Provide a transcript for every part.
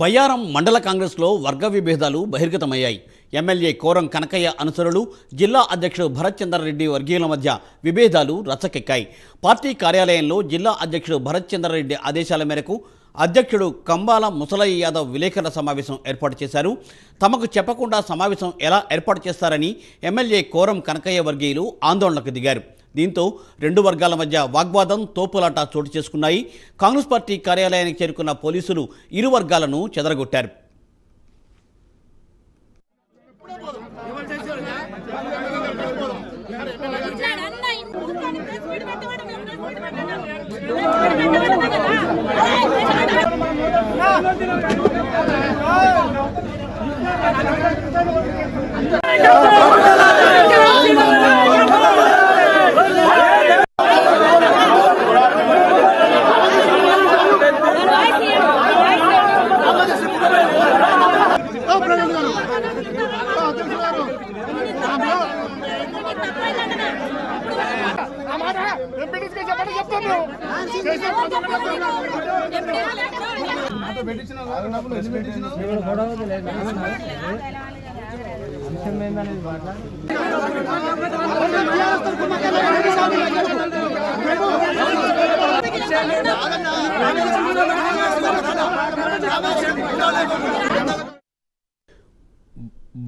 బయ్యారం మండల కాంగ్రెస్లో వర్గ విభేదాలు బహిర్గతమయ్యాయి. ఎమ్మెల్యే కోరం కనకయ్య అనుచరులు, జిల్లా అధ్యక్షుడు భరత్ చంద్ర రెడ్డి వర్గీయుల మధ్య విభేదాలు రచ్చకెక్కాయి. పార్టీ కార్యాలయంలో జిల్లా అధ్యక్షుడు భరత్ చంద్ర రెడ్డి ఆదేశాల మేరకు అధ్యక్షుడు కంబాల ముసలయ్య యాదవ్ విలేకరుల సమావేశం ఏర్పాటు చేశారు. తమకు చెప్పకుండా సమావేశం ఎలా ఏర్పాటు చేస్తారని ఎమ్మెల్యే కోరం కనకయ్య వర్గీయులు ఆందోళనకు దిగారు. దీంతో రెండు వర్గాల మధ్య వాగ్వాదం, తోపులాట చోటు చేసుకున్నాయి. కాంగ్రెస్ పార్టీ కార్యాలయానికి చేరుకున్న పోలీసులు ఇరు వర్గాలను చెదరగొట్టారు.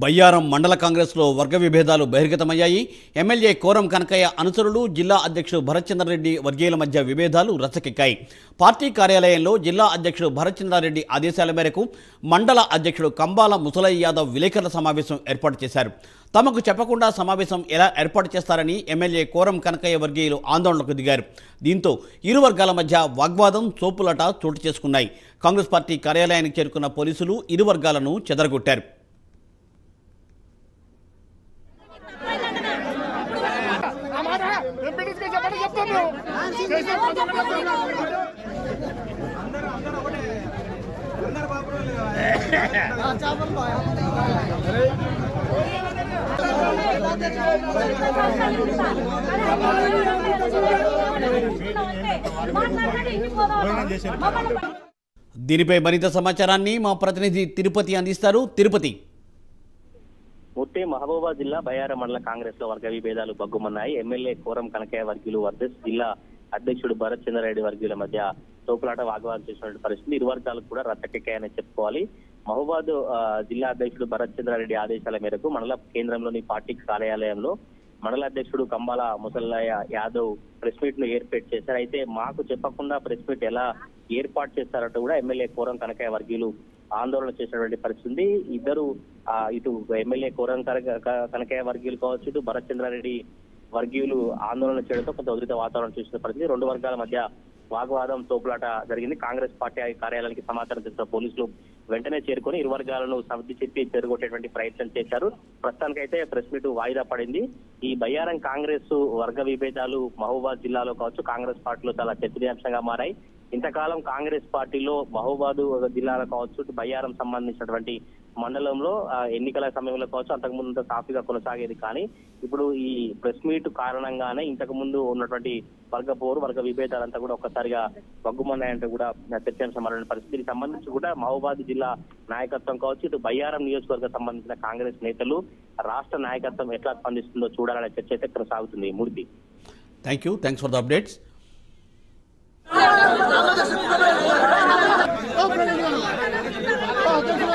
బయ్యారం మండల కాంగ్రెస్లో వర్గ విభేదాలు బహిర్గతమయ్యాయి. ఎమ్మెల్యే కోరం కనకయ్య అనుచరులు, జిల్లా అధ్యక్షుడు భరత్ చంద్ర రెడ్డి వర్గీయుల మధ్య విభేదాలు రచ్చకెక్కాయి. పార్టీ కార్యాలయంలో జిల్లా అధ్యక్షుడు భరత్ చంద్ర రెడ్డి ఆదేశాల మేరకు మండల అధ్యక్షుడు కంబాల ముసలయ్య యాదవ్ విలేకరుల సమావేశం ఏర్పాటు చేశారు. తమకు చెప్పకుండా సమావేశం ఎలా ఏర్పాటు చేస్తారని ఎమ్మెల్యే కోరం కనకయ్య వర్గీయులు ఆందోళనకు దిగారు. దీంతో ఇరు వర్గాల మధ్య వాగ్వాదం, తోపులాట చోటు చేసుకున్నాయి. కాంగ్రెస్ పార్టీ కార్యాలయానికి చేరుకున్న పోలీసులు ఇరు వర్గాలను చెదరగొట్టారు. దీనిపై మరింత సమాచారాన్ని మా ప్రతినిధి తిరుపతి అందిస్తారు. తిరుపతి. ముట్టే మహబూబాబాద్ జిల్లా బయ్యారం మండల కాంగ్రెస్ లో వర్గ విభేదాలు బగ్గుమన్నాయి. ఎమ్మెల్యే కోరం కనకయ్య వర్గీయులు వర్సెస్ జిల్లా అధ్యక్షుడు భరత్ చంద్ర రెడ్డి వర్గీయుల మధ్య తోపులాట, వాగ్వాదం చేసినటువంటి పరిస్థితి. ఇరు వర్గాలకు కూడా రచ్చకెక్కాయని చెప్పుకోవాలి. మహబూబాద్ జిల్లా అధ్యక్షుడు భరత్ చంద్ర రెడ్డి ఆదేశాల మేరకు మండల కేంద్రంలోని పార్టీ కార్యాలయంలో మండల అధ్యక్షుడు కంబాల ముసలయ్య యాదవ్ ప్రెస్ మీట్ ను ఏర్పాటు చేశారు. అయితే మాకు చెప్పకుండా ప్రెస్ మీట్ ఎలా ఏర్పాటు చేస్తారంటూ కూడా ఎమ్మెల్యే కోరం కనకయ్య వర్గీయులు ఆందోళన చేసినటువంటి పరిస్థితి. ఇద్దరు ఇటు ఎమ్మెల్యే కోరం కనకయ్య వర్గీయులు కావచ్చు, ఇటు భరత్ చంద్రారెడ్డి వర్గీయులు ఆందోళన చేయడంతో కొంత ఉద్రిక్త వాతావరణం చూసిన పరిస్థితి. రెండు వర్గాల మధ్య వాగ్వాదం, తోపులాట జరిగింది. కాంగ్రెస్ పార్టీ కార్యాలయానికి సమాచారం తెలిసిన పోలీసులు వెంటనే చేరుకొని ఇరు వర్గాలను సర్ది చెప్పి చెరగొట్టేటువంటి ప్రయత్నం చేశారు. ప్రస్తుతానికైతే ప్రెస్ మీట్ వాయిదా పడింది. ఈ బయ్యారం కాంగ్రెస్ వర్గ విభేదాలు మహబూబాద్ జిల్లాలో కావచ్చు, కాంగ్రెస్ పార్టీలో చాలా చర్చనీయాంశంగా మారాయి. ఇంతకాలం కాంగ్రెస్ పార్టీలో మహబూబాద్ జిల్లాలో కావచ్చు, బయ్యారం సంబంధించినటువంటి మండలంలో ఎన్నికల సమయంలో కావచ్చు అంతకుముందు సాఫీగా కొనసాగేది. కానీ ఇప్పుడు ఈ ప్రెస్ మీట్ కారణంగానే ఇంతకు ముందు ఉన్నటువంటి వర్గ విభేదాలంతా కూడా ఒక్కసారిగా బగ్గుమన్నాయంటూ కూడా చర్చాంశం మారిన పరిస్థితి. దీనికి సంబంధించి కూడా మహబూబాద్ జిల్లా నాయకత్వం కావచ్చు, ఇటు బయ్యారం నియోజకవర్గ సంబంధించిన కాంగ్రెస్ నేతలు, రాష్ట్ర నాయకత్వం ఎట్లా స్పందిస్తుందో చూడాలనే చర్చ అయితే కొనసాగుతుంది. Murthy, thanks for the updates. Oh,